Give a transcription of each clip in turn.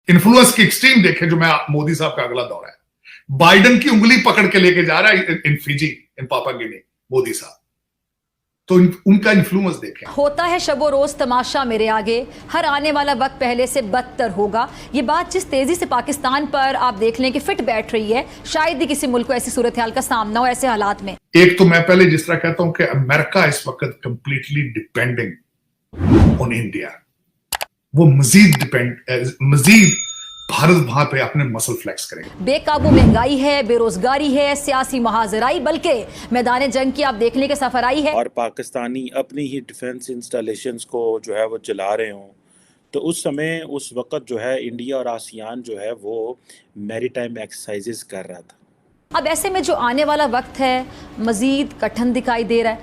Influence की extreme देखें जो मैं मोदी साहब का अगला दौरा है, बाइडन की उंगली पकड़ के लेके जा रहा है इन फिजी, इन पापा गिनी, मोदी साहब। तो उनका इन्फ्लुएंस देखें। होता है शबो रोज तमाशा मेरे आगे, हर आने वाला वक्त पहले से बदतर होगा। ये बात जिस तेजी से पाकिस्तान पर आप देख लें कि फिट बैठ रही है, शायद ही किसी मुल्क को ऐसी सूरत हाल का सामना हो ऐसे हालात में। एक तो मैं पहले जिस तरह कहता हूं कि अमेरिका इस वक्त कंप्लीटली डिपेंडिंग ऑन इंडिया, वो मजीद भारत वहां पे अपने मसल फ्लेक्स करेंगे। बेकाबू महंगाई है, बेरोजगारी है, सियासी महाजराई, बल्कि मैदान जंग की आप देखने के सफराई है। और पाकिस्तानी अपनी ही डिफेंस इंस्टॉलेशंस को जो है वो चला रहे हों, तो उस समय उस वक्त जो है इंडिया और आसियान जो है वो मैरीटाइम एक्सरसाइजेस कर रहा था। अब ऐसे में जो आने वाला वक्त है मजीद कठिन दिखाई दे रहा है।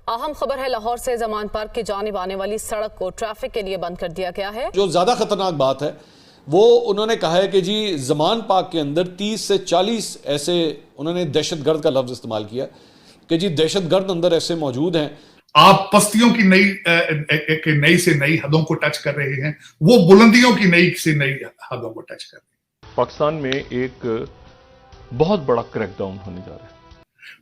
अहम खबर है, लाहौर से जमान पार्क की जानिब आने वाली सड़क को ट्रैफिक के लिए बंद कर दिया गया है। जो ज्यादा खतरनाक बात है वो उन्होंने कहा है कि जी जमान पार्क के अंदर 30 से 40 ऐसे, उन्होंने दहशतगर्द का लफ्ज इस्तेमाल किया कि जी दहशतगर्द अंदर ऐसे मौजूद हैं। आप पस्तियों की नई से नई हदों को टच कर रहे हैं, वो बुलंदियों की नई से नई हदों को टच कर रहे हैं। पाकिस्तान में एक बहुत बड़ा क्रैकडाउन होने जा रहा है,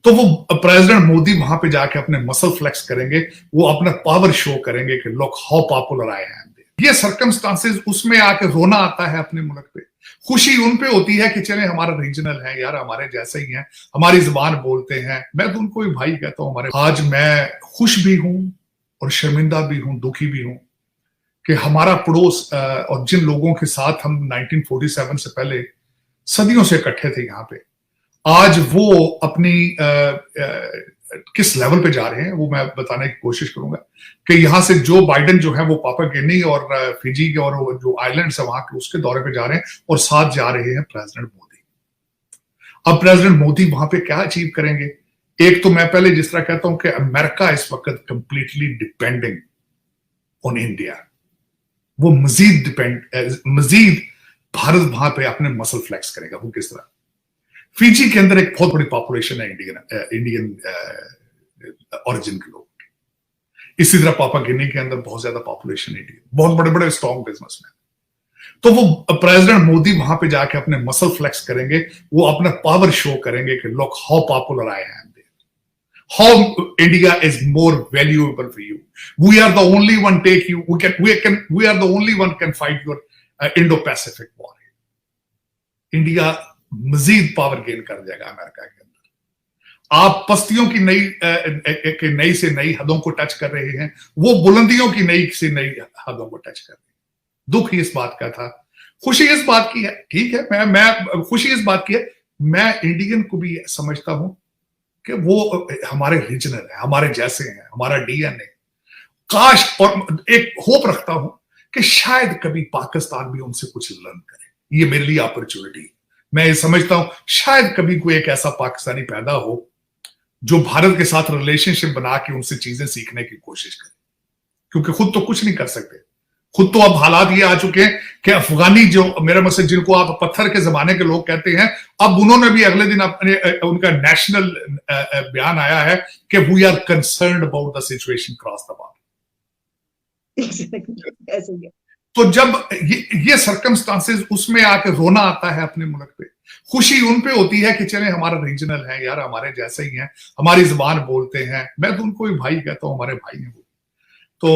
तो वो प्रेसिडेंट मोदी वहां पे जाके अपने मसल फ्लेक्स करेंगे, वो अपना पावर शो करेंगे कि लोग हाउ पॉपुलर आए हैं। ये सर्कमस्टांसेस, उसमें आके रोना आता है अपने मुल्क पे। खुशी उन पे होती है कि चले हमारा रीजनल है यार, हमारे जैसे ही हैं, हमारी जुबान बोलते हैं। मैं तो उनको भी भाई कहता हूं हमारे। आज मैं खुश भी हूं और शर्मिंदा भी हूं, दुखी भी हूं कि हमारा पड़ोस और जिन लोगों के साथ हम 1947 से पहले सदियों से इकट्ठे थे यहाँ पे, आज वो अपनी किस लेवल पे जा रहे हैं वो मैं बताने की कोशिश करूंगा कि यहां से जो बाइडन जो है वो पापा गिनी और फिजी के और जो आइलैंड्स है वहां के, उसके दौरे पे जा रहे हैं और साथ जा रहे हैं प्रेसिडेंट मोदी। अब प्रेसिडेंट मोदी वहां पे क्या अचीव करेंगे? एक तो मैं पहले जिस तरह कहता हूं कि अमेरिका इस वक्त कंप्लीटली डिपेंडिंग ऑन इंडिया, वो मजीद भारत वहां पे अपने मसल फ्लेक्स करेगा। वो किस तरह? फिजी के अंदर एक बहुत बड़ी पॉपुलेशन है इंडियन ओरिजिन के लोग। इसी तरह पापा गिनी के अंदर बहुत ज्यादा पॉपुलेशन इंडियन, बहुत बड़े बड़े स्ट्रॉन्ग बिजनेसमैन। तो वो प्रेसिडेंट मोदी वहां पे जाके अपने मसल फ्लेक्स करेंगे, वो अपना पावर शो करेंगे कि लोग how popular I am, how India is more valuable for you, we are the only one take you, we are the only one can fight your Indo Pacific war. India मजीद power gain कर जाएगा America के अंदर। आप पस्तियों की नई से नई हदों को टच कर रहे हैं, वो बुलंदियों की नई से नई हदों को टच कर रहे हैं। दुख इस बात का था, खुशी इस बात की है, ठीक है, मैं खुशी इस बात की है, मैं इंडियन को भी समझता हूं कि वो हमारे रीजनल है, हमारे जैसे हैं, हमारा डीएनए। काश, और एक होप रखता हूं कि शायद कभी पाकिस्तान भी उनसे कुछ लर्न करे। ये मेरे लिए अपॉर्चुनिटी। मैं ये समझता हूं शायद कभी कोई एक ऐसा पाकिस्तानी पैदा हो जो भारत के साथ रिलेशनशिप बना के उनसे चीजें सीखने की कोशिश करे, क्योंकि खुद तो कुछ नहीं कर सकते। खुद तो अब हालात ये आ चुके हैं कि अफगानी जो मेरे मसले, जिनको आप पत्थर के जमाने के लोग कहते हैं, अब उन्होंने भी अगले दिन अपने उनका नेशनल बयान आया है कि we are concerned about the situation cross the border. तो जब ये सर्कमस्टांसेस, उसमें आके रोना आता है अपने मुल्क पे। खुशी उन पे होती है कि चले हमारा रीजनल है यार, हमारे जैसे ही हैं, हमारी जुबान बोलते हैं। मैं तो उनको भी भाई कहता हूं, हमारे भाई हैं वो। तो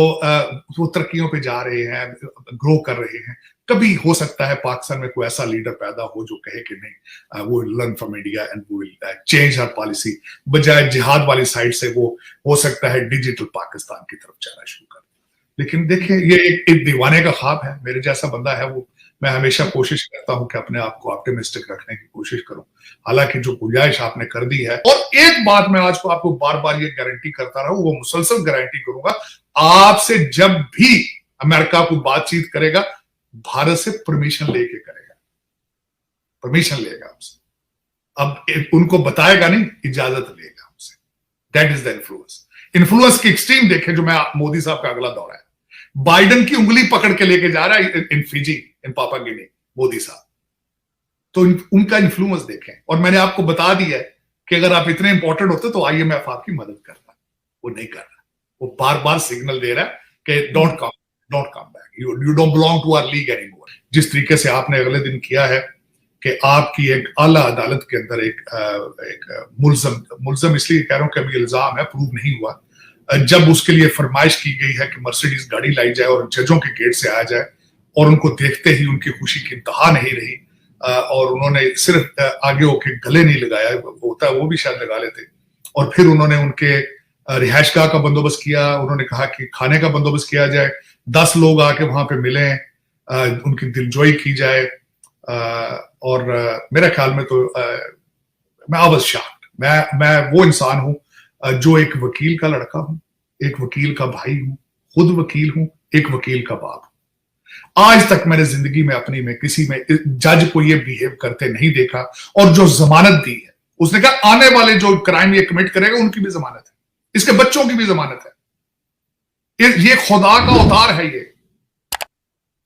वो तरक्कियों पे जा रहे हैं, ग्रो कर रहे हैं। कभी हो सकता है पाकिस्तान में कोई ऐसा लीडर पैदा हो जो कहे कि नहीं, वो लर्न फ्रॉम इंडिया एंड वो विल चेंज आवर पॉलिसी, बजाय जिहाद वाली साइड से वो हो सकता है डिजिटल पाकिस्तान की तरफ जाना शुरू कर। लेकिन देखिए, ये एक दीवाने का ख्वाब है। मेरे जैसा बंदा है वो, मैं हमेशा कोशिश करता हूं कि अपने आप को ऑप्टिमिस्टिक रखने की कोशिश करूं, हालांकि जो गुंजाइश आपने कर दी है। और एक बात मैं आज को आपको बार बार ये गारंटी करता रहूं, वो मुसलसल गारंटी करूंगा, आपसे जब भी अमेरिका को बातचीत करेगा, भारत से परमिशन लेके करेगा, परमिशन लेगा आपसे। अब उनको बताएगा नहीं, इजाजत लेगा आपसे। दैट इज द इन्फ्लुएंस की एक्सट्रीम देखें जो मैं मोदी साहब का अगला दौरा है, बाइडन की उंगली पकड़ के लेके जा रहा है इन फिजी, इन पापा गिनी, मोदी साहब। तो उनका इन्फ्लुएंस देखें। और मैंने आपको बता दिया है कि अगर आप इतने इंपॉर्टेंट होते तो आईएमएफ आपकी मदद करता। वो नहीं कर रहा, वो बार बार सिग्नल दे रहा है कि don't come, don't come back, you don't belong to our league anymore. जिस तरीके से आपने अगले दिन किया है कि आपकी एक आला अदालत के अंदर एक मुल्जम इसलिए कह रहा हूं कि अभी इल्जाम है, प्रूव नहीं हुआ, जब उसके लिए फरमाइश की गई है कि मर्सिडीज गाड़ी लाई जाए और जजों के गेट से आ जाए, और उनको देखते ही उनकी खुशी की इंतहा नहीं रही, और उन्होंने सिर्फ आगे होके गले नहीं लगाया, होता है वो भी शायद लगा लेते, और फिर उन्होंने उनके रिहायशगाह का बंदोबस्त किया, उन्होंने कहा कि खाने का बंदोबस्त किया जाए, 10 लोग आके वहां पे मिलें, उनकी दिलजोई की जाए, और मेरे ख्याल में तो मैं आई वाज शॉक्ड। मैं वो इंसान हूं जो एक वकील का लड़का हूं, एक वकील का भाई हूं, खुद वकील हूं, एक वकील का बाप हूं। आज तक मैंने जिंदगी में अपनी में किसी में जज को ये बिहेव करते नहीं देखा, और जो जमानत दी है उसने कहा आने वाले जो क्राइम ये कमिट करेगा उनकी भी जमानत है, इसके बच्चों की भी जमानत है, ये खुदा का अवतार है, ये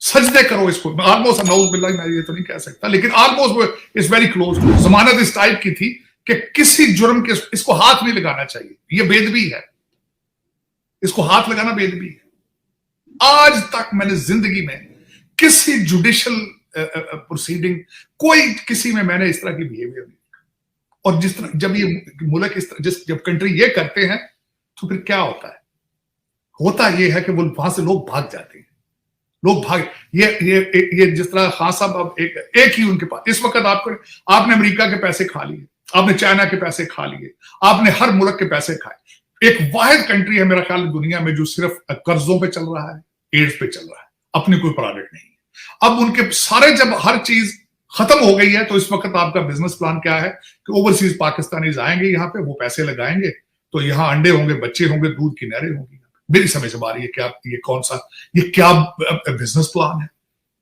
सजदे करो इसको। ऑलमोस्ट नौज बिल्लाह मैं ये तो नहीं कह सकता, लेकिन almost it's very close to. जमानत इस टाइप की थी कि किसी जुर्म के इसको हाथ नहीं लगाना चाहिए, ये बेदबी है, इसको हाथ लगाना बेदबी है। आज तक मैंने जिंदगी में किसी जुडिशियल प्रोसीडिंग कोई किसी में मैंने इस तरह की बिहेवियर नहीं देखा। और जिस तरह जब ये मुल्क इस तरह जब कंट्री ये करते हैं तो फिर क्या होता है? होता ये है कि वो वहां से लोग भाग जाते हैं, लोग भाग ये जिस तरह खान साहब अब एक ही उनके पास इस वक्त आपने अमेरिका के पैसे खा लिए, आपने चाइना के पैसे खा लिए, आपने हर मुल्क के पैसे खाए। एक वाहिद कंट्री है मेरा ख्याल दुनिया में जो सिर्फ कर्जों पे चल रहा है, एड्स पे चल रहा है, अपनी कोई प्रोडक्ट नहीं है। अब उनके सारे जब हर चीज खत्म हो गई है तो इस वक्त आपका बिजनेस प्लान क्या है कि ओवरसीज पाकिस्तानीज आएंगे यहाँ पे, वो पैसे लगाएंगे तो यहाँ अंडे होंगे, बच्चे होंगे, दूध की नहरें होंगी। मेरी समझ से बात ये क्या बिजनेस प्लान है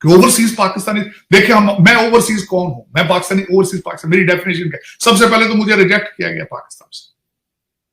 कि ओवरसीज पाकिस्तानी देखिए मैं ओवरसीज कौन हूं? मैं पाकिस्तानी, ओवरसीज पाकिस्तान मेरी डेफिनेशन क्या है? सबसे पहले तो मुझे रिजेक्ट किया गया पाकिस्तान से,